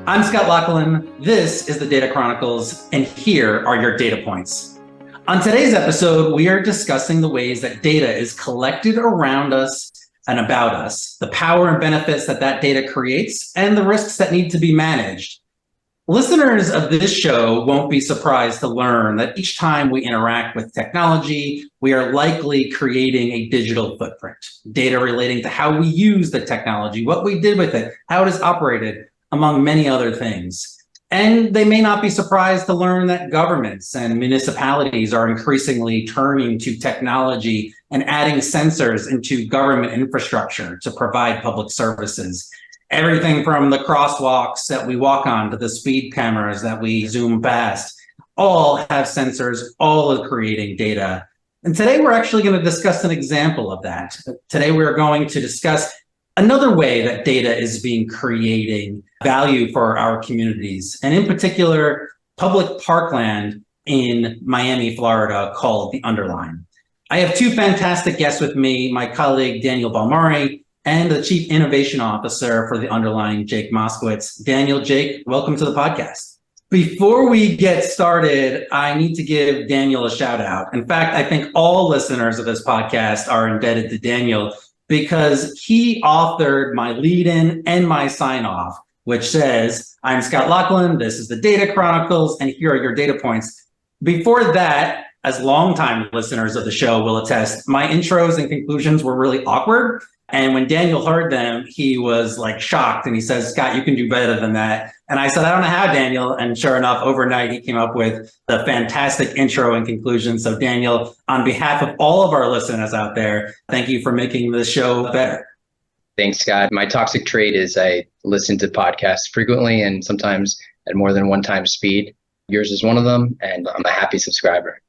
I'm Scott Loughlin. This is the Data Chronicles, and here are your data points. On today's episode, we are discussing the ways that data is collected around us and about us, the power and benefits that data creates, and the risks that need to be managed. Listeners of this show won't be surprised to learn that each time we interact with technology, we are likely creating a digital footprint, data relating to how we use the technology, what we did with it, how it is operated, among many other things. And they may not be surprised to learn that governments and municipalities are increasingly turning to technology and adding sensors into government infrastructure to provide public services. Everything from the crosswalks that we walk on to the speed cameras that we zoom past, all have sensors, all are creating data. And today we're actually going to discuss an example of that. Today we're going to discuss another way that data is being creating value for our communities, and in particular, public parkland in Miami, Florida, called the Underline. I have two fantastic guests with me, my colleague, Daniel Balmori, and the Chief Innovation Officer for the Underline, Jake Moskowitz. Daniel, Jake, welcome to the podcast. Before we get started, I need to give Daniel a shout out. In fact, I think all listeners of this podcast are indebted to Daniel because he authored my lead-in and my sign-off, which says, I'm Scott Loughlin, this is the Data Chronicles, and here are your data points. Before that, as longtime listeners of the show will attest, my intros and conclusions were really awkward. And when Daniel heard them, he was like shocked. And he says, Scott, you can do better than that. And I said, I don't know how, Daniel. And sure enough, overnight, he came up with the fantastic intro and conclusion. So Daniel, on behalf of all of our listeners out there, thank you for making the show better. Thanks, Scott. My toxic trait is I listen to podcasts frequently and sometimes at more than one time speed. Yours is one of them, and I'm a happy subscriber.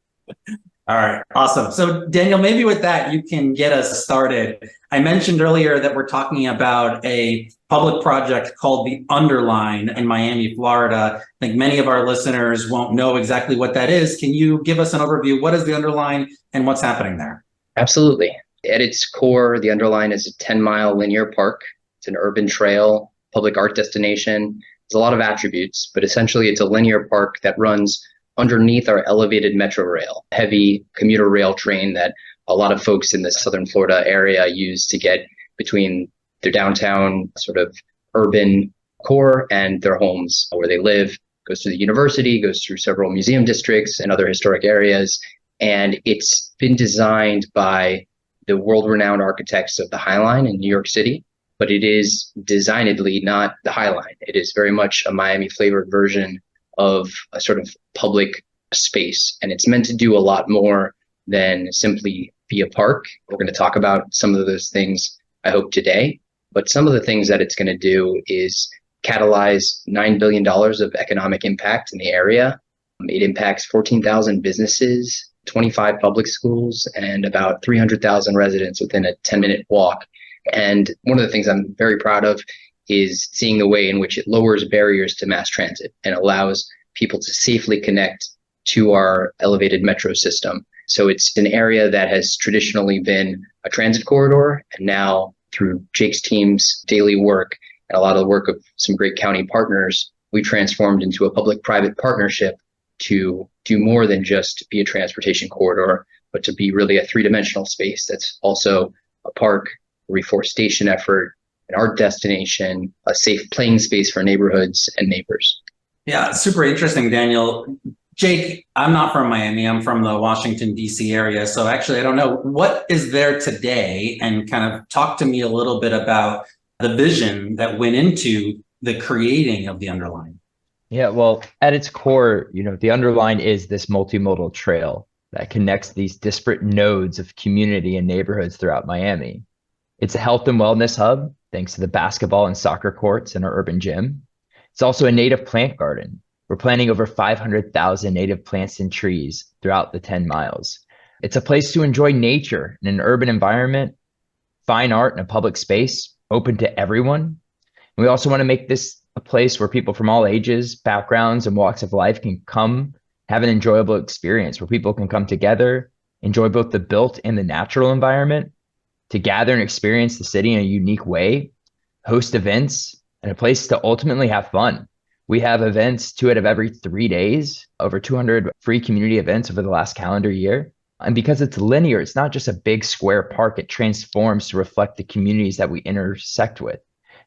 All right, awesome. So Daniel, maybe with that, you can get us started. I mentioned earlier that we're talking about a public project called the Underline in Miami, Florida. I think many of our listeners won't know exactly what that is. Can you give us an overview? What is the Underline and what's happening there? Absolutely. At its core, the Underline is a 10-mile linear park. It's an urban trail, public art destination. There's a lot of attributes, but essentially it's a linear park that runs underneath our elevated metro rail, heavy commuter rail train that a lot of folks in the Southern Florida area use to get between their downtown sort of urban core and their homes where they live. Goes through the university, goes through several museum districts and other historic areas. And it's been designed by the world-renowned architects of the High Line in New York City, but it is designedly not the High Line. It is very much a Miami-flavored version of a sort of public space. And it's meant to do a lot more than simply be a park. We're going to talk about some of those things, I hope, today. But some of the things that it's going to do is catalyze $9 billion of economic impact in the area. It impacts 14,000 businesses, 25 public schools, and about 300,000 residents within a 10-minute walk. And one of the things I'm very proud of is seeing the way in which it lowers barriers to mass transit and allows people to safely connect to our elevated metro system. So it's an area that has traditionally been a transit corridor, and now through Jake's team's daily work and a lot of the work of some great county partners, we transformed into a public-private partnership to do more than just be a transportation corridor, but to be really a three-dimensional space that's also a park, a reforestation effort, an art destination, a safe playing space for neighborhoods and neighbors. Yeah, super interesting, Daniel. Jake, I'm not from Miami. I'm from the Washington, D.C. area. So actually, I don't know. What is there today? And kind of talk to me a little bit about the vision that went into the creating of the Underline. Yeah, well, at its core, the Underline is this multimodal trail that connects these disparate nodes of community and neighborhoods throughout Miami. It's a health and wellness hub, thanks to the basketball and soccer courts in our urban gym. It's also a native plant garden. We're planting over 500,000 native plants and trees throughout the 10 miles. It's a place to enjoy nature in an urban environment, fine art in a public space, open to everyone. And we also want to make this a place where people from all ages, backgrounds, and walks of life can come have an enjoyable experience, where people can come together, enjoy both the built and the natural environment, to gather and experience the city in a unique way, host events, and a place to ultimately have fun. We have events 2 out of every 3 days, over 200 free community events over the last calendar year. And because it's linear, it's not just a big square park, it transforms to reflect the communities that we intersect with.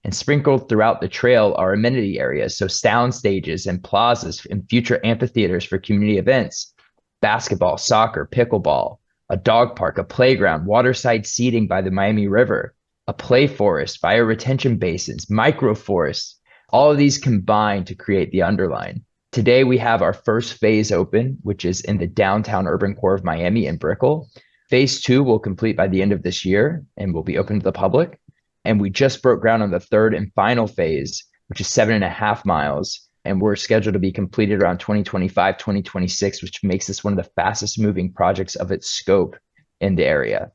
And sprinkled throughout the trail are amenity areas, so sound stages and plazas and future amphitheaters for community events, basketball, soccer, pickleball, a dog park, a playground, waterside seating by the Miami River, a play forest, bioretention basins, microforests. All of these combine to create the Underline. Today, we have our first phase open, which is in the downtown urban core of Miami in Brickell. Phase 2 will complete by the end of this year and will be open to the public. And we just broke ground on the third and final phase, which is 7.5 miles. And we're scheduled to be completed around 2025, 2026, which makes this one of the fastest moving projects of its scope in the area.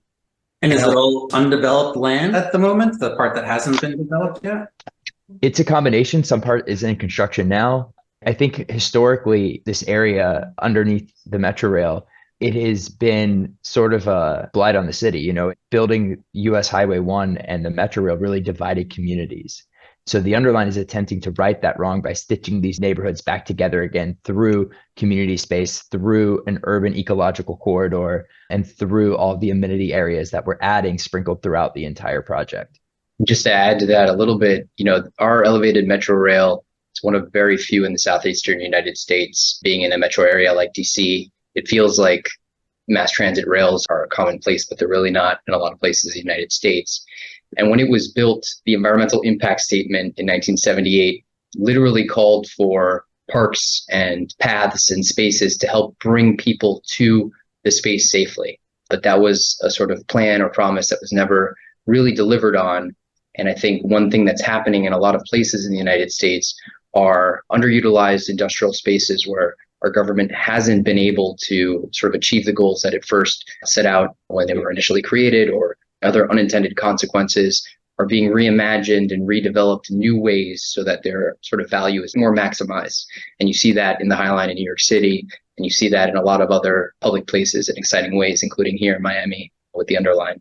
And is it all undeveloped land at the moment, the part that hasn't been developed yet? It's a combination. Some part is in construction now. I think historically, this area underneath the Metro Rail, it has been sort of a blight on the city. You know, building US Highway 1 and the Metro Rail really divided communities. So the Underline is attempting to right that wrong by stitching these neighborhoods back together again through community space, through an urban ecological corridor, and through all the amenity areas that we're adding sprinkled throughout the entire project. Just to add to that a little bit, our elevated metro rail is one of very few in the southeastern United States. Being in a metro area like DC, it feels like mass transit rails are commonplace, but they're really not in a lot of places in the United States. And when it was built, the environmental impact statement in 1978 literally called for parks and paths and spaces to help bring people to the space safely. But that was a sort of plan or promise that was never really delivered on. And I think one thing that's happening in a lot of places in the United States are underutilized industrial spaces where our government hasn't been able to sort of achieve the goals that it first set out when they were initially created, or other unintended consequences are being reimagined and redeveloped in new ways so that their sort of value is more maximized. And you see that in the High Line in New York City, and you see that in a lot of other public places in exciting ways, including here in Miami with the Underline.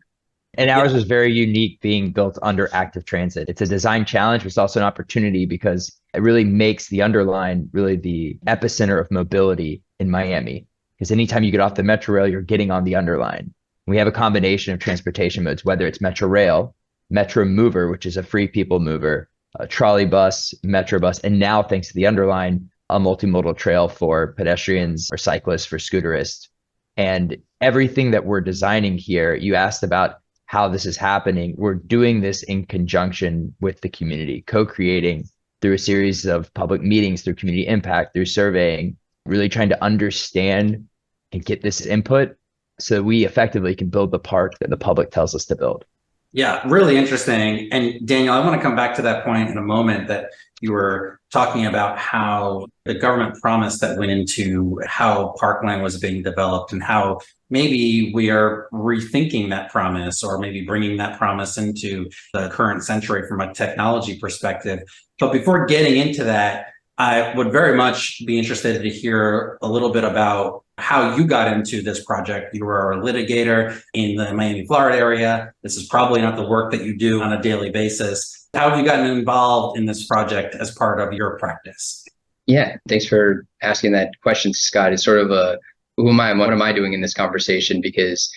And ours was very unique, being built under active transit. It's a design challenge, but it's also an opportunity because it really makes the Underline really the epicenter of mobility in Miami. Because anytime you get off the Metro Rail, you're getting on the Underline. We have a combination of transportation modes, whether it's Metro Rail, Metro Mover, which is a free people mover, a trolley bus, Metro bus, and now, thanks to the Underline, a multimodal trail for pedestrians or cyclists, for scooterists. And everything that we're designing here, you asked about how this is happening. We're doing this in conjunction with the community, co-creating through a series of public meetings, through community impact, through surveying, really trying to understand and get this input so we effectively can build the park that the public tells us to build. Yeah, really interesting. And Daniel, I want to come back to that point in a moment, that you were talking about how the government promise that went into how parkland was being developed, and how maybe we are rethinking that promise, or maybe bringing that promise into the current century from a technology perspective. But before getting into that, I would very much be interested to hear a little bit about how you got into this project. You were a litigator in the Miami, Florida area. This is probably not the work that you do on a daily basis. How have you gotten involved in this project as part of your practice? Yeah, thanks for asking that question, Scott. It's sort of who am I and what am I doing in this conversation? Because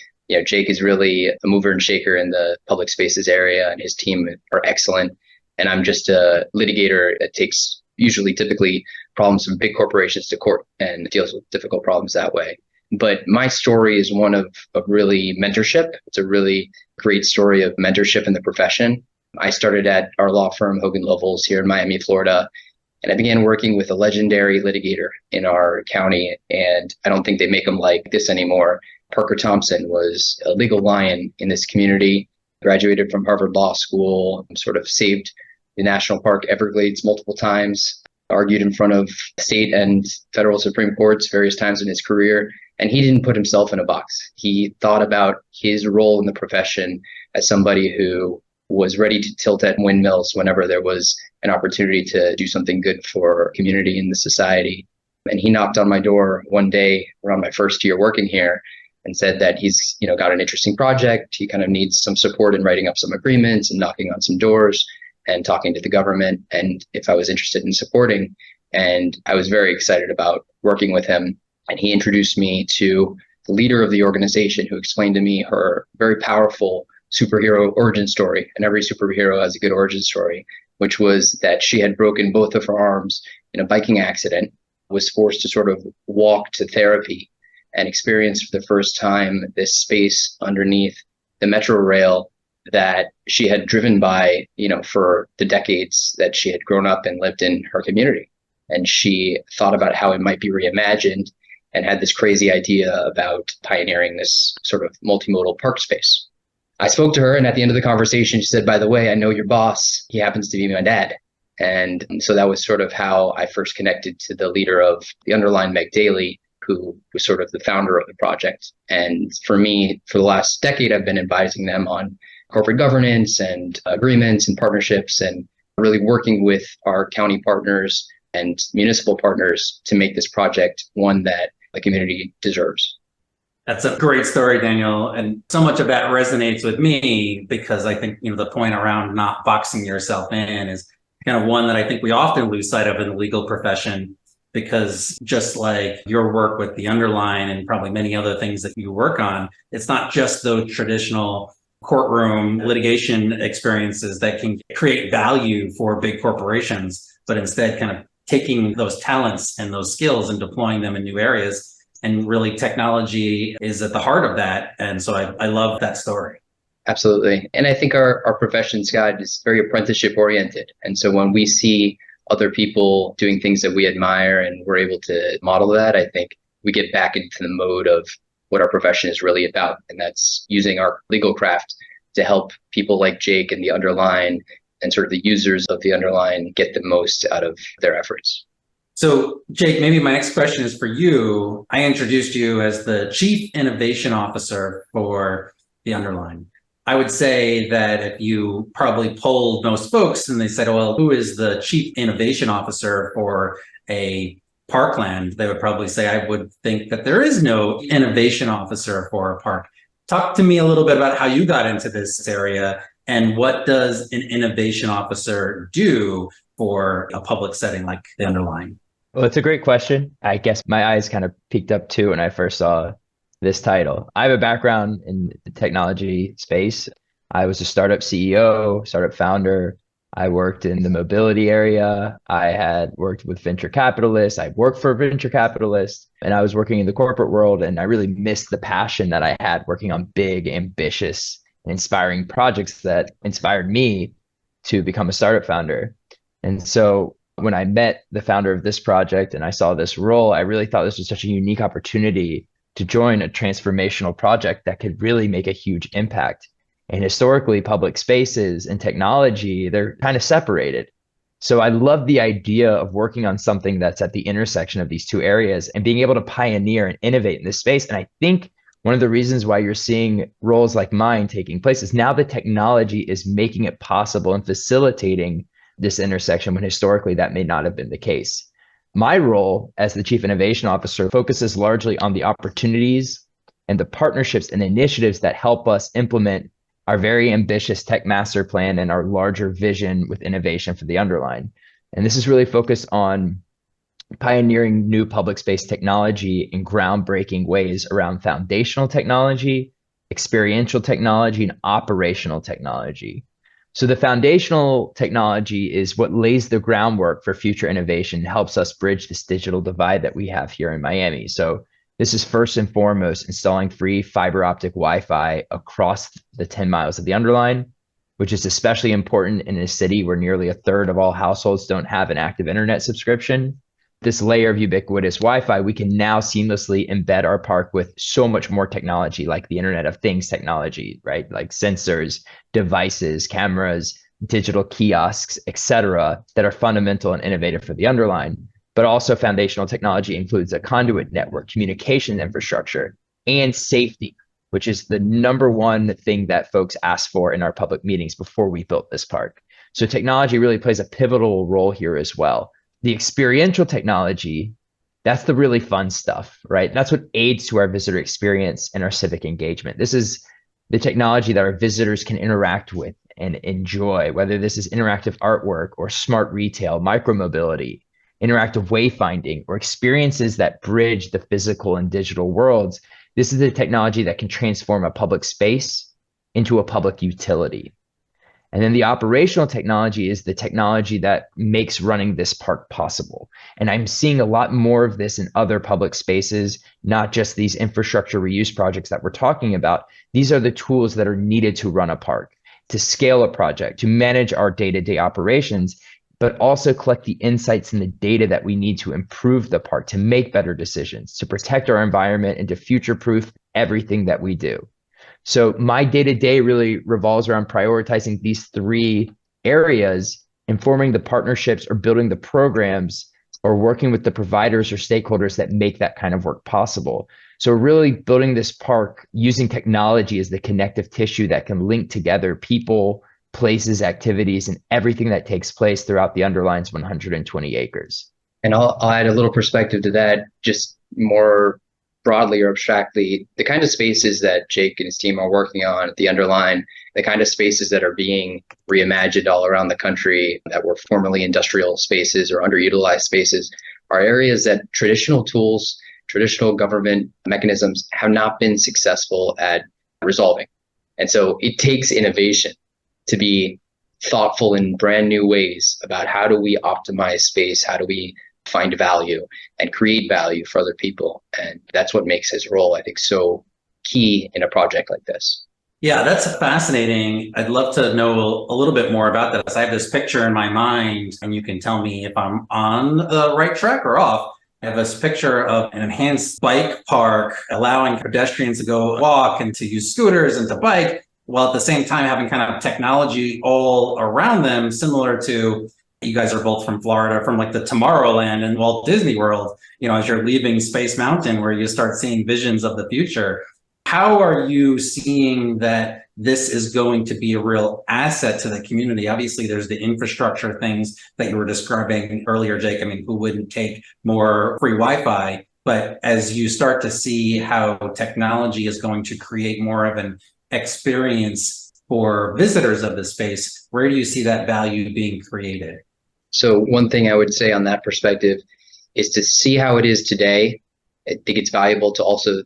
Jake is really a mover and shaker in the public spaces area, and his team are excellent. And I'm just a litigator that takes typically problems from big corporations to court and deals with difficult problems that way. But my story is one of really mentorship. It's a really great story of mentorship in the profession. I started at our law firm, Hogan, Lovells, here in Miami, Florida, and I began working with a legendary litigator in our county, and I don't think they make them like this anymore. Parker Thompson was a legal lion in this community, graduated from Harvard Law School, sort of saved the National Park Everglades multiple times, argued in front of state and federal Supreme Courts various times in his career. And he didn't put himself in a box. He thought about his role in the profession as somebody who was ready to tilt at windmills whenever there was an opportunity to do something good for community and the society. And he knocked on my door one day around my first year working here and said that he's got an interesting project. He kind of needs some support in writing up some agreements and knocking on some doors and talking to the government, and if I was interested in supporting. And I was very excited about working with him. And he introduced me to the leader of the organization, who explained to me her very powerful superhero origin story. And every superhero has a good origin story, which was that she had broken both of her arms in a biking accident, was forced to sort of walk to therapy, and experienced for the first time this space underneath the metro rail that she had driven by, for the decades that she had grown up and lived in her community. And she thought about how it might be reimagined and had this crazy idea about pioneering this sort of multimodal park space. I spoke to her, and at the end of the conversation, she said, "By the way, I know your boss. He happens to be my dad." And so that was sort of how I first connected to the leader of the Underline, Meg Daly, who was sort of the founder of the project. And for me, for the last decade, I've been advising them on corporate governance and agreements and partnerships, and really working with our county partners and municipal partners to make this project one that the community deserves. That's a great story, Daniel. And so much of that resonates with me, because I think, the point around not boxing yourself in is kind of one that I think we often lose sight of in the legal profession, because just like your work with the Underline and probably many other things that you work on, it's not just those traditional courtroom litigation experiences that can create value for big corporations, but instead kind of taking those talents and those skills and deploying them in new areas. And really, technology is at the heart of that. And so I love that story. Absolutely. And I think our profession, Scott, is very apprenticeship oriented. And so when we see other people doing things that we admire and we're able to model that, I think we get back into the mode of what our profession is really about. And that's using our legal craft to help people like Jake and the Underline and sort of the users of the Underline get the most out of their efforts. So, Jake, maybe my next question is for you. I introduced you as the Chief Innovation Officer for the Underline. I would say that if you probably polled most folks and they said, well, who is the Chief Innovation Officer for a parkland? They would probably say, I would think that there is no innovation officer for a park. Talk to me a little bit about how you got into this area, and what does an innovation officer do for a public setting like the Underline? Well, it's a great question. I guess my eyes kind of peaked up too when I first saw this title. I have a background in the technology space. I was a startup CEO, startup founder. I worked in the mobility area. I had worked with venture capitalists. I worked for venture capitalists, and I was working in the corporate world. And I really missed the passion that I had working on big, ambitious, inspiring projects that inspired me to become a startup founder. And so when I met the founder of this project and I saw this role, I really thought this was such a unique opportunity to join a transformational project that could really make a huge impact. And historically, public spaces and technology, they're kind of separated. So I love the idea of working on something that's at the intersection of these two areas and being able to pioneer and innovate in this space. And I think one of the reasons why you're seeing roles like mine taking place is now the technology is making it possible and facilitating this intersection, when historically that may not have been the case. My role as the Chief Innovation Officer focuses largely on the opportunities and the partnerships and initiatives that help us implement our very ambitious tech master plan and our larger vision with innovation for the Underline. And this is really focused on pioneering new public space technology in groundbreaking ways around foundational technology, experiential technology, and operational technology. So the foundational technology is what lays the groundwork for future innovation, helps us bridge this digital divide that we have here in Miami. So this is first and foremost installing free fiber optic Wi-Fi across the 10 miles of the Underline, which is especially important in a city where nearly a third of all households don't have an active internet subscription. This layer of ubiquitous Wi-Fi, we can now seamlessly embed our park with so much more technology, like the Internet of Things technology, right? Like sensors, devices, cameras, digital kiosks, etc., that are fundamental and innovative for the Underline. But also foundational technology includes a conduit network, communication infrastructure, and safety, which is the number one thing that folks asked for in our public meetings before we built this park. So technology really plays a pivotal role here as well. The experiential technology, that's the really fun stuff, right? That's what aids to our visitor experience and our civic engagement. This is the technology that our visitors can interact with and enjoy, whether this is interactive artwork or smart retail, micromobility. interactive wayfinding, or experiences that bridge the physical and digital worlds. This is the technology that can transform a public space into a public utility. And then the operational technology is the technology that makes running this park possible. And I'm seeing a lot more of this in other public spaces, not just these infrastructure reuse projects that we're talking about. These are the tools that are needed to run a park, to scale a project, to manage our day-to-day operations, but also collect the insights and the data that we need to improve the park, to make better decisions, to protect our environment, and to future-proof everything that we do. So my day-to-day really revolves around prioritizing these three areas, informing the partnerships or building the programs or working with the providers or stakeholders that make that kind of work possible. So really building this park using technology as the connective tissue that can link together people, places, activities, and everything that takes place throughout the Underline's 120 acres. And I'll add a little perspective to that, just more broadly or abstractly. The kind of spaces that Jake and his team are working on at the Underline, the kind of spaces that are being reimagined all around the country that were formerly industrial spaces or underutilized spaces, are areas that traditional tools, traditional government mechanisms have not been successful at resolving. And so it takes innovation to be thoughtful in brand new ways about how do we optimize space, how do we find value and create value for other people. And that's what makes his role, I think, so key in a project like this. Yeah, that's fascinating. I'd love to know a little bit more about this. I have this picture in my mind, and you can tell me if I'm on the right track or off. I have this picture of an enhanced bike park, allowing pedestrians to go walk and to use scooters and to bike, while at the same time having kind of technology all around them, similar to, you guys are both from Florida, from like the Tomorrowland and Walt Disney World, as you're leaving Space Mountain, where you start seeing visions of the future. How are you seeing that this is going to be a real asset to the community? Obviously, there's the infrastructure things that you were describing earlier, Jake. I mean, who wouldn't take more free Wi-Fi? But as you start to see how technology is going to create more of an experience for visitors of the space, where do you see that value being created? So one thing I would say on that perspective is to see how it is today. I think it's valuable to also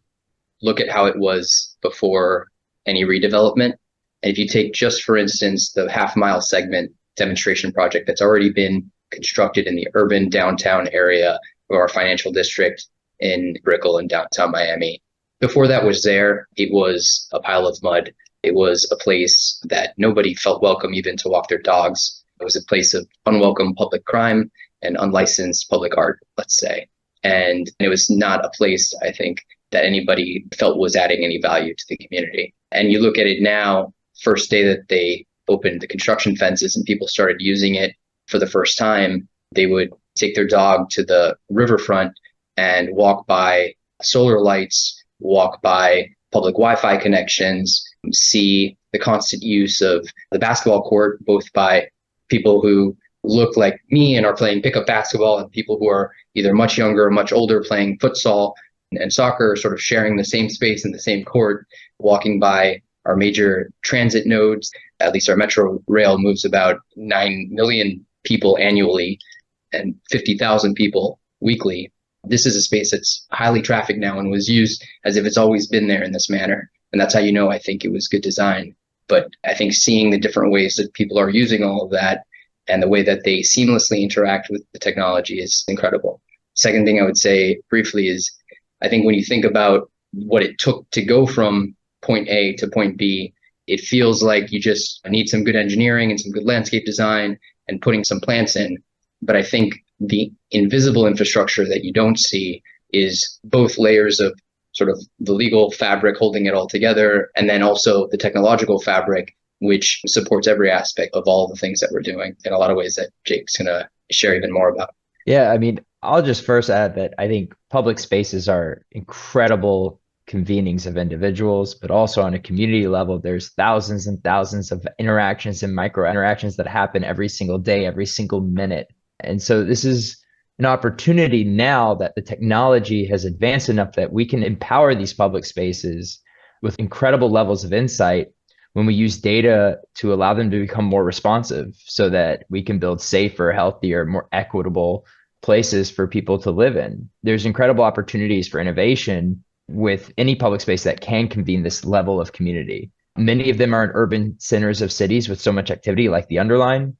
look at how it was before any redevelopment. And if you take just, for instance, the half-mile segment demonstration project that's already been constructed in the urban downtown area of our financial district in Brickell in downtown Miami. Before that was there, it was a pile of mud. It was a place that nobody felt welcome even to walk their dogs. It was a place of unwelcome public crime and unlicensed public art, let's say. And it was not a place, I think, that anybody felt was adding any value to the community. And you look at it now, first day that they opened the construction fences and people started using it for the first time, they would take their dog to the riverfront and walk by solar lights, walk by public Wi-Fi connections, see the constant use of the basketball court, both by people who look like me and are playing pickup basketball and people who are either much younger or much older playing futsal and soccer, sort of sharing the same space in the same court, walking by our major transit nodes. At least our metro rail moves about 9 million people annually and 50,000 people weekly. This is a space that's highly trafficked now and was used as if it's always been there in this manner. And that's how you know I think it was good design. But I think seeing the different ways that people are using all of that and the way that they seamlessly interact with the technology is incredible. Second thing I would say briefly is, I think when you think about what it took to go from point A to point B, it feels like you just need some good engineering and some good landscape design and putting some plants in. But I think the invisible infrastructure that you don't see is both layers of sort of the legal fabric holding it all together, and then also the technological fabric, which supports every aspect of all the things that we're doing in a lot of ways that Jake's going to share even more about. Yeah, I mean, I'll just first add that I think public spaces are incredible convenings of individuals, but also on a community level, there's thousands and thousands of interactions and micro interactions that happen every single day, every single minute. And so this is an opportunity now that the technology has advanced enough that we can empower these public spaces with incredible levels of insight when we use data to allow them to become more responsive so that we can build safer, healthier, more equitable places for people to live in. There's incredible opportunities for innovation with any public space that can convene this level of community. Many of them are in urban centers of cities with so much activity, like the Underline,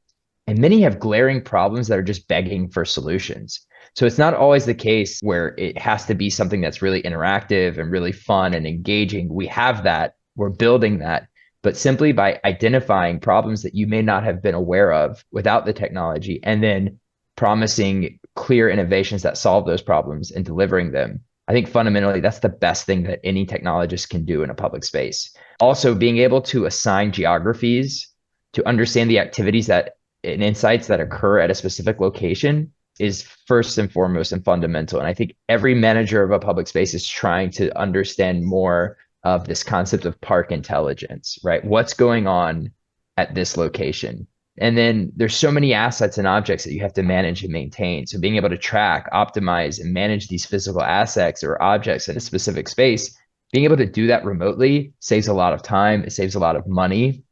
and many have glaring problems that are just begging for solutions. So it's not always the case where it has to be something that's really interactive and really fun and engaging. We have that, we're building that, but simply by identifying problems that you may not have been aware of without the technology, and then promising clear innovations that solve those problems and delivering them. I think fundamentally that's the best thing that any technologist can do in a public space. Also, being able to assign geographies to understand the activities that and insights that occur at a specific location is first and foremost and fundamental. And I think every manager of a public space is trying to understand more of this concept of park intelligence, right? What's going on at this location? And then there's so many assets and objects that you have to manage and maintain. So being able to track, optimize, and manage these physical assets or objects in a specific space, being able to do that remotely saves a lot of time, it saves a lot of money.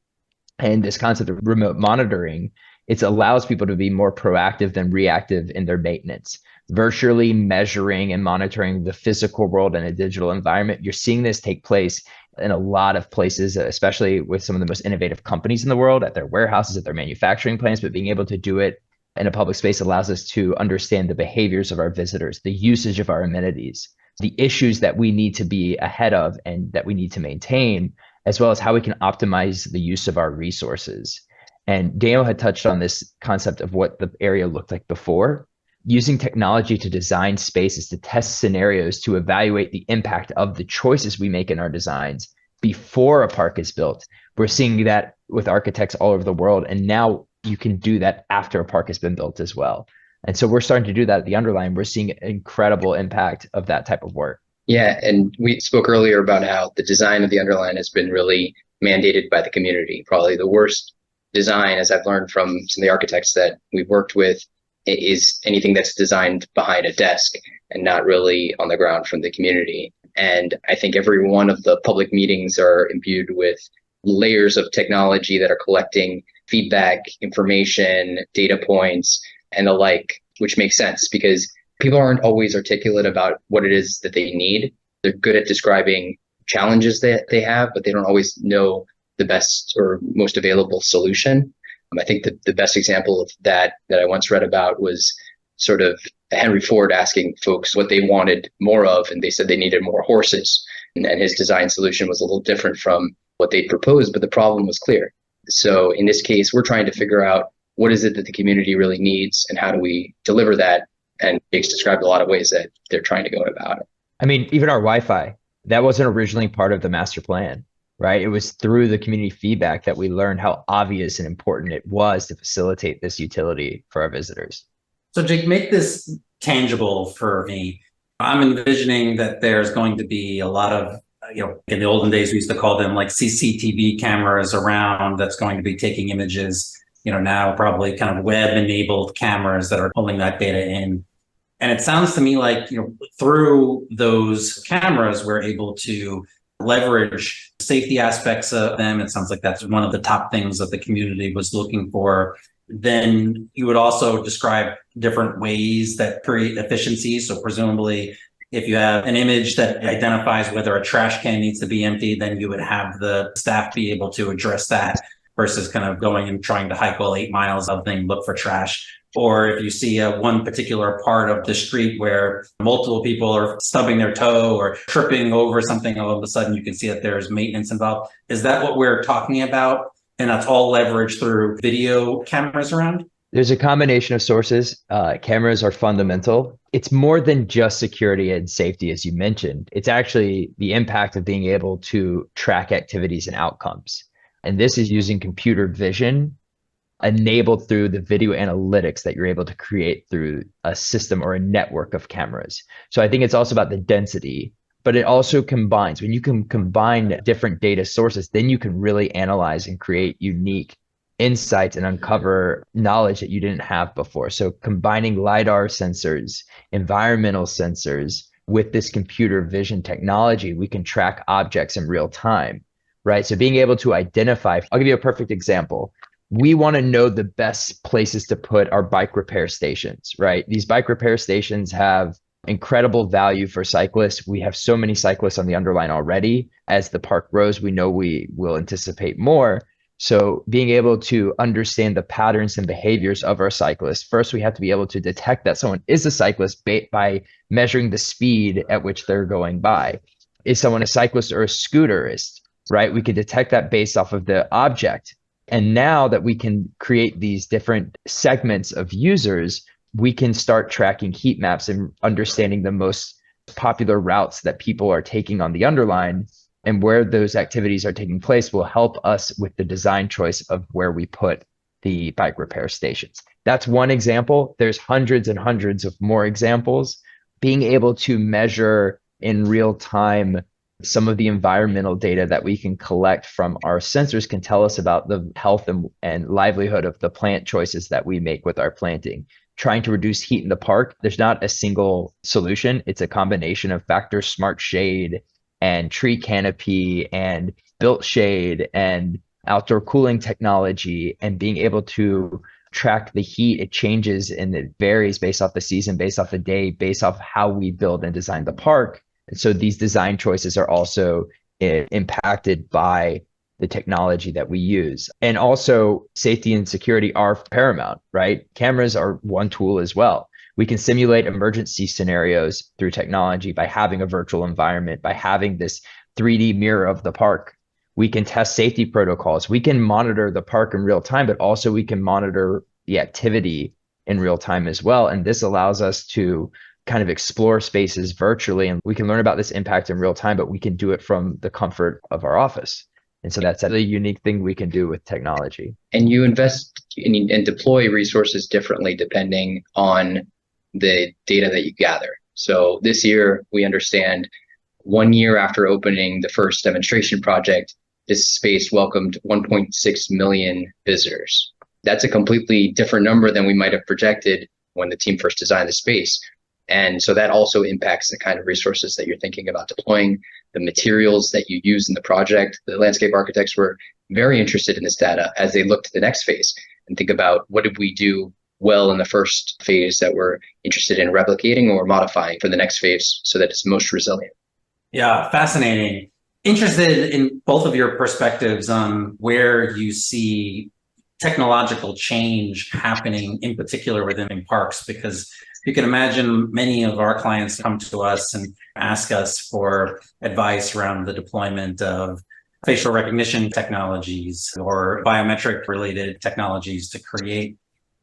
And this concept of remote monitoring, it allows people to be more proactive than reactive in their maintenance. Virtually measuring and monitoring the physical world in a digital environment. You're seeing this take place in a lot of places, especially with some of the most innovative companies in the world, at their warehouses, at their manufacturing plants, but being able to do it in a public space allows us to understand the behaviors of our visitors, the usage of our amenities, the issues that we need to be ahead of and that we need to maintain, as well as how we can optimize the use of our resources. And Daniel had touched on this concept of what the area looked like before. Using technology to design spaces, to test scenarios, to evaluate the impact of the choices we make in our designs before a park is built. We're seeing that with architects all over the world. And now you can do that after a park has been built as well. And so we're starting to do that at the Underline. We're seeing incredible impact of that type of work. Yeah, and we spoke earlier about how the design of the Underline has been really mandated by the community. Probably the worst design, as I've learned from some of the architects that we've worked with, is anything that's designed behind a desk and not really on the ground from the community. And I think every one of the public meetings are imbued with layers of technology that are collecting feedback, information, data points, and the like, which makes sense because people aren't always articulate about what it is that they need. They're good at describing challenges that they have, but they don't always know the best or most available solution. I think the best example of that I once read about was sort of Henry Ford asking folks what they wanted more of, and they said they needed more horses. And his design solution was a little different from what they proposed, but the problem was clear. So in this case, we're trying to figure out what is it that the community really needs and how do we deliver that? And Jake's described a lot of ways that they're trying to go about it. I mean, even our Wi-Fi, that wasn't originally part of the master plan. Right? It was through the community feedback that we learned how obvious and important it was to facilitate this utility for our visitors. So Jake, make this tangible for me. I'm envisioning that there's going to be a lot of, in the olden days, we used to call them like CCTV cameras around that's going to be taking images, now probably kind of web-enabled cameras that are pulling that data in. And it sounds to me like, through those cameras, we're able to leverage safety aspects of them. It sounds like that's one of the top things that the community was looking for. Then you would also describe different ways that create efficiency. So presumably, if you have an image that identifies whether a trash can needs to be emptied, then you would have the staff be able to address that versus kind of going and trying to hike all 8 miles of thing, look for trash. Or if you see one particular part of the street where multiple people are stubbing their toe or tripping over something, all of a sudden you can see that there's maintenance involved. Is that what we're talking about? And that's all leveraged through video cameras around? There's a combination of sources. Cameras are fundamental. It's more than just security and safety, as you mentioned. It's actually the impact of being able to track activities and outcomes. And this is using computer vision enabled through the video analytics that you're able to create through a system or a network of cameras. So I think it's also about the density, but it also combines. When you can combine different data sources, then you can really analyze and create unique insights and uncover knowledge that you didn't have before. So combining LiDAR sensors, environmental sensors with this computer vision technology, we can track objects in real time, right? So being able to identify, I'll give you a perfect example. we want to know the best places to put our bike repair stations, right? These bike repair stations have incredible value for cyclists. We have so many cyclists on the Underline already. As the park grows, we know we will anticipate more. So being able to understand the patterns and behaviors of our cyclists, first we have to be able to detect that someone is a cyclist by measuring the speed at which they're going by. Is someone a cyclist or a scooterist, right? We can detect that based off of the object. And now that we can create these different segments of users, we can start tracking heat maps and understanding the most popular routes that people are taking on the Underline, and where those activities are taking place will help us with the design choice of where we put the bike repair stations. That's one example. There's hundreds and hundreds of more examples. Being able to measure in real time some of the environmental data that we can collect from our sensors can tell us about the health and livelihood of the plant choices that we make with our planting. Trying to reduce heat in the park, there's not a single solution. It's a combination of factor smart shade and tree canopy and built shade and outdoor cooling technology, and being able to track the heat. It changes and it varies based off the season, based off the day, based off how we build and design the park. And so these design choices are also impacted by the technology that we use. And also safety and security are paramount, right? Cameras are one tool as well. We can simulate emergency scenarios through technology by having a virtual environment, by having this 3D mirror of the park. We can test safety protocols. We can monitor the park in real time, but also we can monitor the activity in real time as well. And this allows us to kind of explore spaces virtually, and we can learn about this impact in real time, but we can do it from the comfort of our office. And so that's a unique thing we can do with technology. And you invest and deploy resources differently depending on the data that you gather. So this year, we understand 1 year after opening the first demonstration project, this space welcomed 1.6 million visitors. That's a completely different number than we might have projected when the team first designed the space. And so that also impacts the kind of resources that you're thinking about deploying, the materials that you use in the project. The landscape architects were very interested in this data as they look to the next phase and think about what did we do well in the first phase that we're interested in replicating or modifying for the next phase so that it's most resilient. Yeah, fascinating. Interested in both of your perspectives on where you see technological change happening, in particular within parks, because you can imagine many of our clients come to us and ask us for advice around the deployment of facial recognition technologies or biometric related technologies to create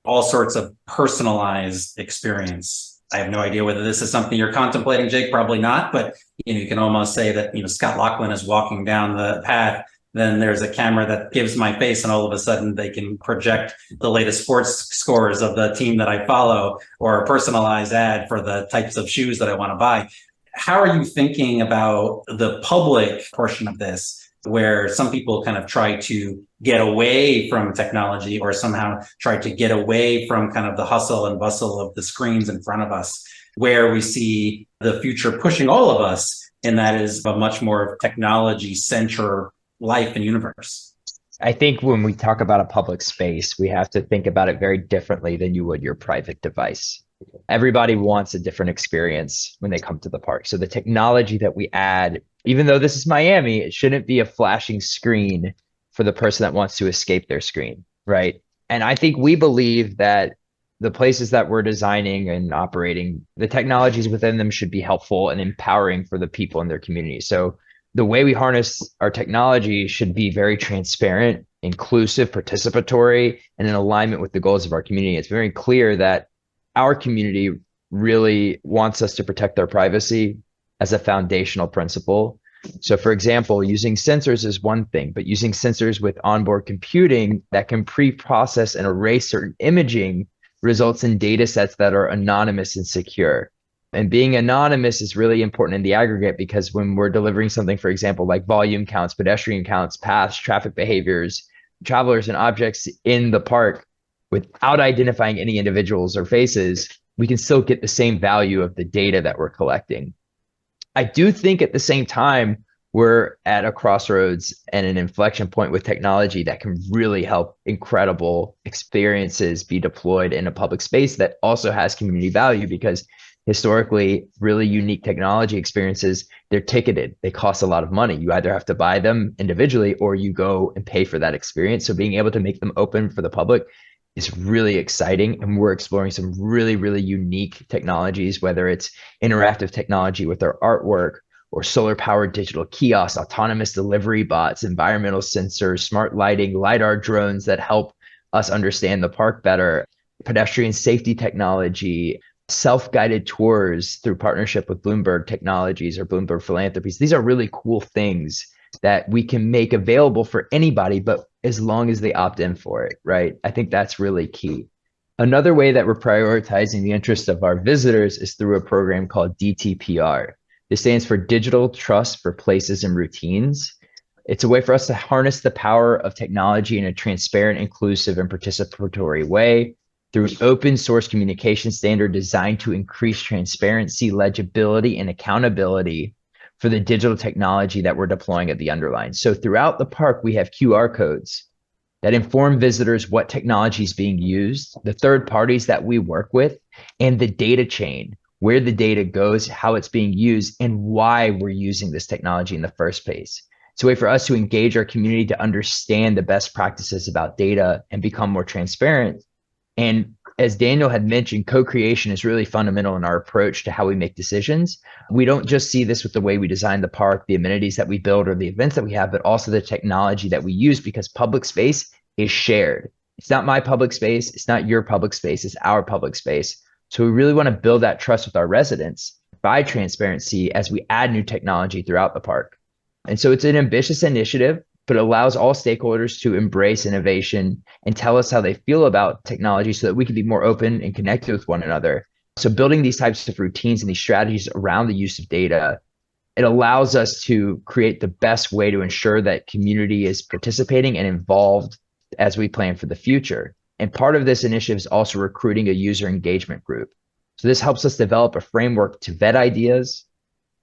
all sorts of personalized experience. I have no idea whether this is something you're contemplating, Jake, probably not, but you can almost say that Scott Loughlin is walking down the path, then there's a camera that gives my face, and all of a sudden they can project the latest sports scores of the team that I follow, or a personalized ad for the types of shoes that I want to buy. How are you thinking about the public portion of this, where some people kind of try to get away from technology or somehow try to get away from kind of the hustle and bustle of the screens in front of us, where we see the future pushing all of us, and that is a much more technology-centered life and universe? I think when we talk about a public space, we have to think about it very differently than you would your private device. Everybody wants a different experience when they come to the park. So the technology that we add, even though this is Miami, it shouldn't be a flashing screen for the person that wants to escape their screen, right? And I think we believe that the places that we're designing and operating, the technologies within them should be helpful and empowering for the people in their community. So the way we harness our technology should be very transparent, inclusive, participatory, and in alignment with the goals of our community. It's very clear that our community really wants us to protect their privacy as a foundational principle. So for example, using sensors is one thing, but using sensors with onboard computing that can pre-process and erase certain imaging results in data sets that are anonymous and secure. And being anonymous is really important in the aggregate, because when we're delivering something, for example, like volume counts, pedestrian counts, paths, traffic behaviors, travelers and objects in the park, without identifying any individuals or faces, we can still get the same value of the data that we're collecting. I do think at the same time, we're at a crossroads and an inflection point with technology that can really help incredible experiences be deployed in a public space that also has community value, because historically, really unique technology experiences, they're ticketed. They cost a lot of money. You either have to buy them individually or you go and pay for that experience. So being able to make them open for the public is really exciting. And we're exploring some really, really unique technologies, whether it's interactive technology with our artwork or solar powered digital kiosks, autonomous delivery bots, environmental sensors, smart lighting, LiDAR drones that help us understand the park better, pedestrian safety technology, self-guided tours through partnership with Bloomberg Technologies or Bloomberg Philanthropies. These are really cool things that we can make available for anybody, but as long as they opt in for it, right? I think that's really key. Another way that we're prioritizing the interest of our visitors is through a program called DTPR. This stands for Digital Trust for Places and Routines. It's a way for us to harness the power of technology in a transparent, inclusive, and participatory way through an open source communication standard designed to increase transparency, legibility, and accountability for the digital technology that we're deploying at the Underline. So throughout the park, we have QR codes that inform visitors what technology is being used, the third parties that we work with, and the data chain, where the data goes, how it's being used, and why we're using this technology in the first place. It's a way for us to engage our community to understand the best practices about data and become more transparent. And as Daniel had mentioned, co-creation is really fundamental in our approach to how we make decisions. We don't just see this with the way we design the park, the amenities that we build, or the events that we have, but also the technology that we use, because public space is shared. It's not my public space. It's not your public space. It's our public space. So we really want to build that trust with our residents by transparency as we add new technology throughout the park. And so it's an ambitious initiative, but it allows all stakeholders to embrace innovation and tell us how they feel about technology so that we can be more open and connected with one another. So building these types of routines and these strategies around the use of data, it allows us to create the best way to ensure that community is participating and involved as we plan for the future. And part of this initiative is also recruiting a user engagement group. So this helps us develop a framework to vet ideas,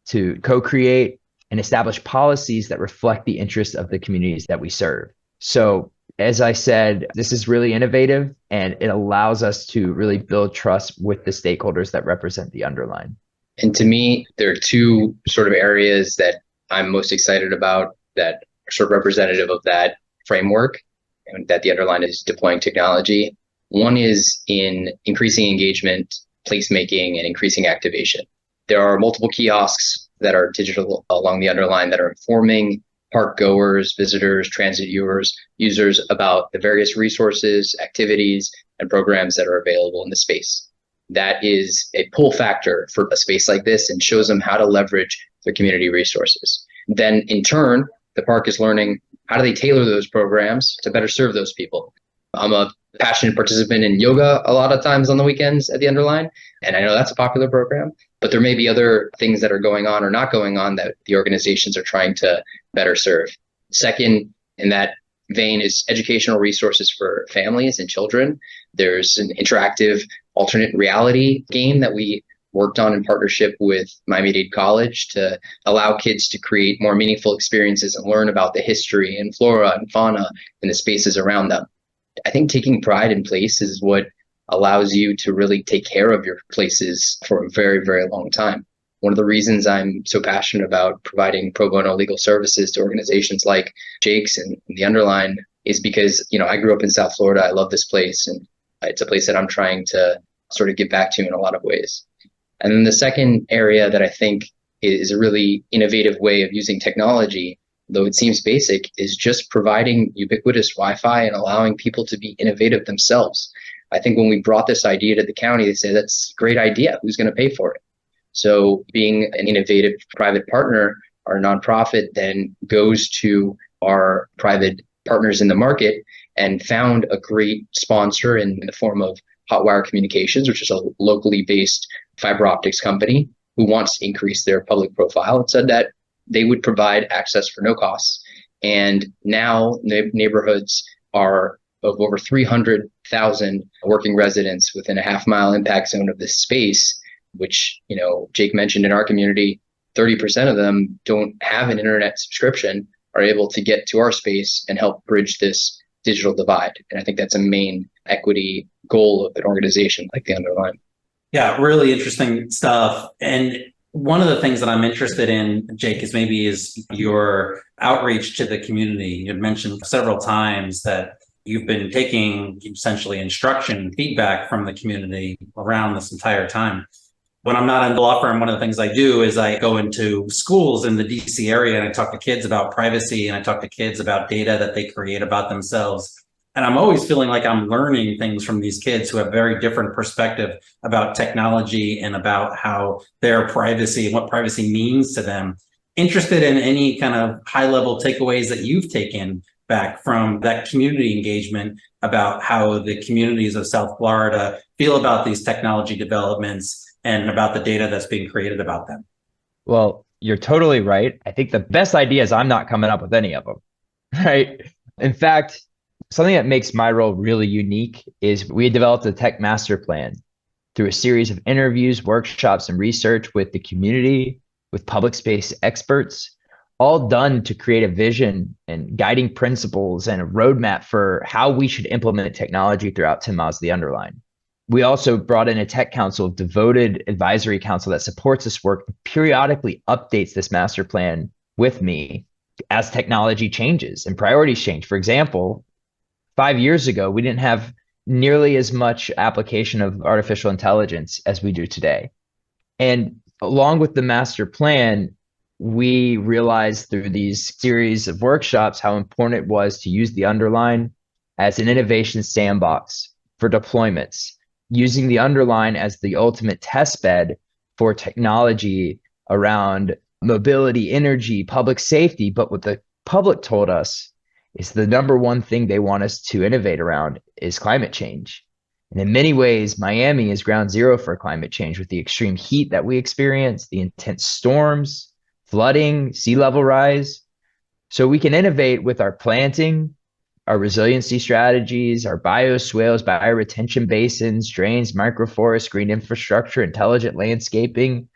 to co-create, and establish policies that reflect the interests of the communities that we serve. So as I said, this is really innovative, and it allows us to really build trust with the stakeholders that represent the Underline. And to me, there are two sort of areas that I'm most excited about that are sort of representative of that framework and that the Underline is deploying technology. One is in increasing engagement, placemaking, and increasing activation. There are multiple kiosks that are digital along the Underline that are informing park goers, visitors, transit users about the various resources, activities, and programs that are available in the space. That is a pull factor for a space like this and shows them how to leverage their community resources. Then in turn, the park is learning how do they tailor those programs to better serve those people. I'm a passionate participant in yoga a lot of times on the weekends at the Underline, and I know that's a popular program, but there may be other things that are going on or not going on that the organizations are trying to better serve. Second, in that vein, is educational resources for families and children. There's an interactive alternate reality game that we worked on in partnership with Miami-Dade College to allow kids to create more meaningful experiences and learn about the history and flora and fauna and the spaces around them. I think taking pride in place is what allows you to really take care of your places for a very, very long time. One of the reasons I'm so passionate about providing pro bono legal services to organizations like Jake's and the Underline is because, I grew up in South Florida. I love this place, and it's a place that I'm trying to sort of give back to in a lot of ways. And then the second area that I think is a really innovative way of using technology, though it seems basic, is just providing ubiquitous Wi-Fi and allowing people to be innovative themselves. I think when we brought this idea to the county, they said, that's a great idea. Who's going to pay for it? So being an innovative private partner, our nonprofit then goes to our private partners in the market and found a great sponsor in the form of Hotwire Communications, which is a locally based fiber optics company who wants to increase their public profile, and said that they would provide access for no costs. And now neighborhoods are of over 300,000 working residents within a half-mile impact zone of this space, which, Jake mentioned in our community, 30% of them don't have an internet subscription, are able to get to our space and help bridge this digital divide. And I think that's a main equity goal of an organization like the Underline. Yeah, really interesting stuff. And one of the things that I'm interested in, Jake, is your outreach to the community. You've mentioned several times that you've been taking essentially instruction, feedback from the community around this entire time. When I'm not in the law firm, one of the things I do is I go into schools in the DC area and I talk to kids about privacy and I talk to kids about data that they create about themselves. And I'm always feeling like I'm learning things from these kids who have very different perspective about technology and about how their privacy and what privacy means to them. Interested in any kind of high level takeaways that you've taken back from that community engagement about how the communities of South Florida feel about these technology developments and about the data that's being created about them. Well, you're totally right. I think the best idea is I'm not coming up with any of them, right? In fact, something that makes my role really unique is we developed a tech master plan through a series of interviews, workshops, and research with the community, with public space experts, all done to create a vision and guiding principles and a roadmap for how we should implement technology throughout 10 miles of the Underline. We also brought in a tech council, devoted advisory council that supports this work, and periodically updates this master plan with me as technology changes and priorities change. For example, 5 years ago, we didn't have nearly as much application of artificial intelligence as we do today. And along with the master plan, we realized through these series of workshops how important it was to use the Underline as an innovation sandbox for deployments, using the Underline as the ultimate test bed for technology around mobility, energy, public safety. But what the public told us is the number one thing they want us to innovate around is climate change. And in many ways, Miami is ground zero for climate change with the extreme heat that we experience, the intense storms, flooding, sea level rise. So we can innovate with our planting, our resiliency strategies, our bioswales, bioretention basins, drains, microforests, green infrastructure, intelligent landscaping.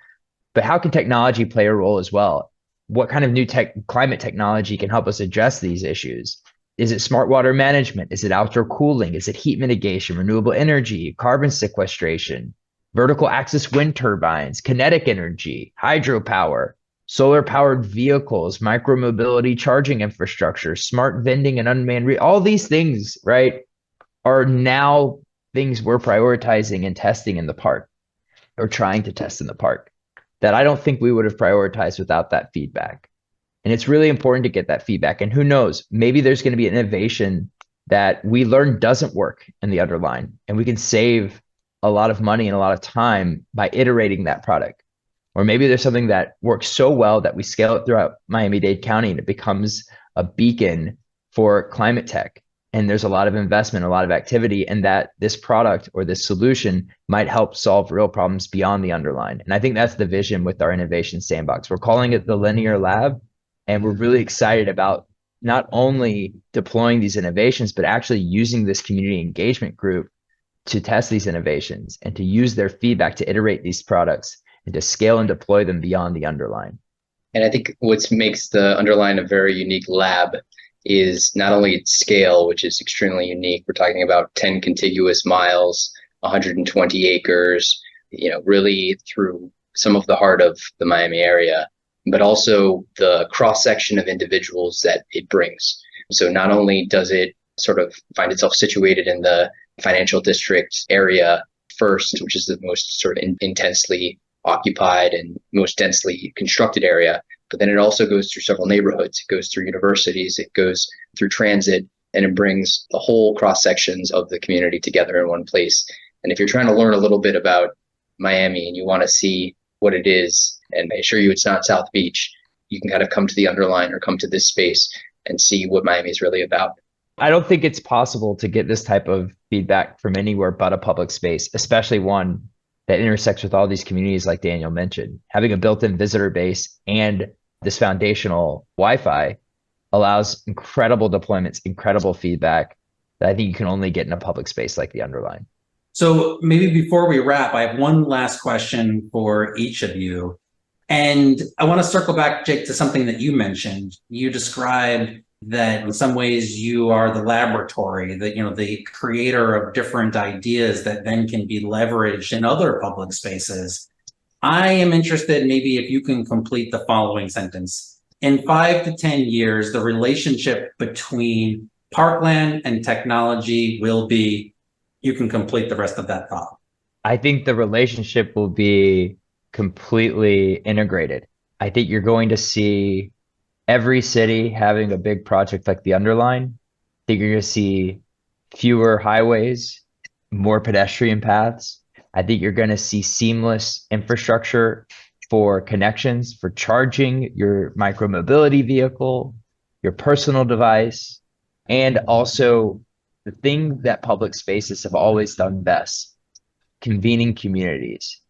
But how can technology play a role as well? What kind of new climate technology can help us address these issues? Is it smart water management? Is it outdoor cooling? Is it heat mitigation, renewable energy, carbon sequestration, vertical axis wind turbines, kinetic energy, hydropower, solar powered vehicles, micromobility charging infrastructure, smart vending and unmanned, all these things, right, are now things we're prioritizing and testing in the park or trying to test in the park that I don't think we would have prioritized without that feedback. And it's really important to get that feedback. And who knows, maybe there's going to be an innovation that we learn doesn't work in the Underline, and we can save a lot of money and a lot of time by iterating that product. Or maybe there's something that works so well that we scale it throughout Miami-Dade County and it becomes a beacon for climate tech. And there's a lot of investment, a lot of activity, and that this product or this solution might help solve real problems beyond the Underline. And I think that's the vision with our innovation sandbox. We're calling it the Linear Lab, and we're really excited about not only deploying these innovations, but actually using this community engagement group to test these innovations and to use their feedback to iterate these products and to scale and deploy them beyond the Underline. And I think what makes the Underline a very unique lab is not only its scale, which is extremely unique. We're talking about 10 contiguous miles, 120 acres, really through some of the heart of the Miami area, but also the cross-section of individuals that it brings. So not only does it sort of find itself situated in the financial district area first, which is the most sort of intensely occupied and most densely constructed area, but then it also goes through several neighborhoods. It goes through universities, it goes through transit, and it brings the whole cross sections of the community together in one place. And if you're trying to learn a little bit about Miami and you want to see what it is, and I assure you it's not South Beach, you can kind of come to the Underline or come to this space and see what Miami is really about. I don't think it's possible to get this type of feedback from anywhere but a public space, especially one that intersects with all these communities like Daniel mentioned. Having a built-in visitor base and this foundational Wi-Fi allows incredible deployments, incredible feedback that I think you can only get in a public space like the Underline. So maybe before we wrap, I have one last question for each of you. And I want to circle back, Jake, to something that you mentioned. You described that in some ways you are the laboratory, that, the creator of different ideas that then can be leveraged in other public spaces. I am interested, maybe if you can complete the following sentence. In 5 to 10 years, the relationship between parkland and technology will be, you can complete the rest of that thought. I think the relationship will be completely integrated. I think you're going to see every city having a big project like the Underline. I think you're going to see fewer highways, more pedestrian paths. I think you're going to see seamless infrastructure for connections, for charging your micromobility vehicle, your personal device, and also the thing that public spaces have always done best, convening communities.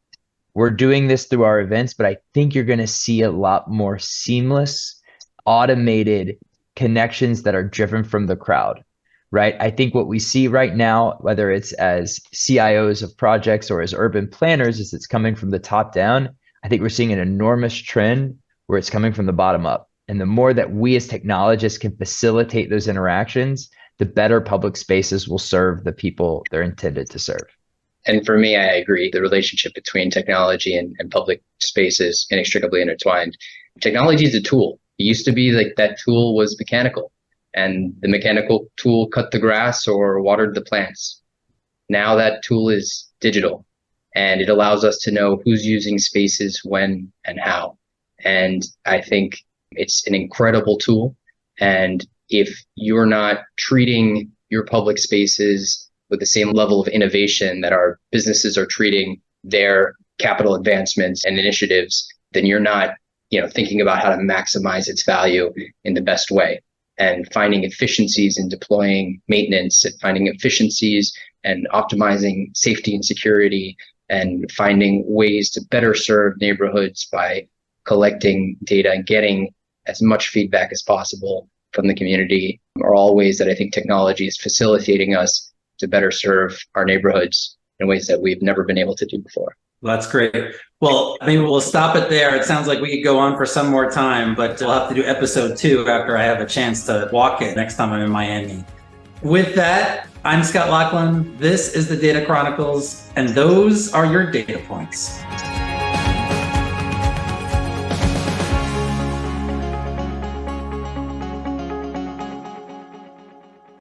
We're doing this through our events, but I think you're going to see a lot more seamless, automated connections that are driven from the crowd, right? I think what we see right now, whether it's as CIOs of projects or as urban planners, is it's coming from the top down. I think we're seeing an enormous trend where it's coming from the bottom up. And the more that we as technologists can facilitate those interactions, the better public spaces will serve the people they're intended to serve. And for me, I agree. The relationship between technology and public space is inextricably intertwined. Technology is a tool. It used to be like that tool was mechanical, and the mechanical tool cut the grass or watered the plants. Now that tool is digital, and it allows us to know who's using spaces when and how. And I think it's an incredible tool. And if you're not treating your public spaces with the same level of innovation that our businesses are treating their capital advancements and initiatives, then you're not, thinking about how to maximize its value in the best way, and finding efficiencies in deploying maintenance, and finding efficiencies and optimizing safety and security, and finding ways to better serve neighborhoods by collecting data and getting as much feedback as possible from the community are all ways that I think technology is facilitating us to better serve our neighborhoods in ways that we've never been able to do before. Well, that's great. Well, maybe we'll stop it there. It sounds like we could go on for some more time, but we'll have to do episode 2 after I have a chance to walk it next time I'm in Miami. With that, I'm Scott Loughlin. This is the Data Chronicles, and those are your data points.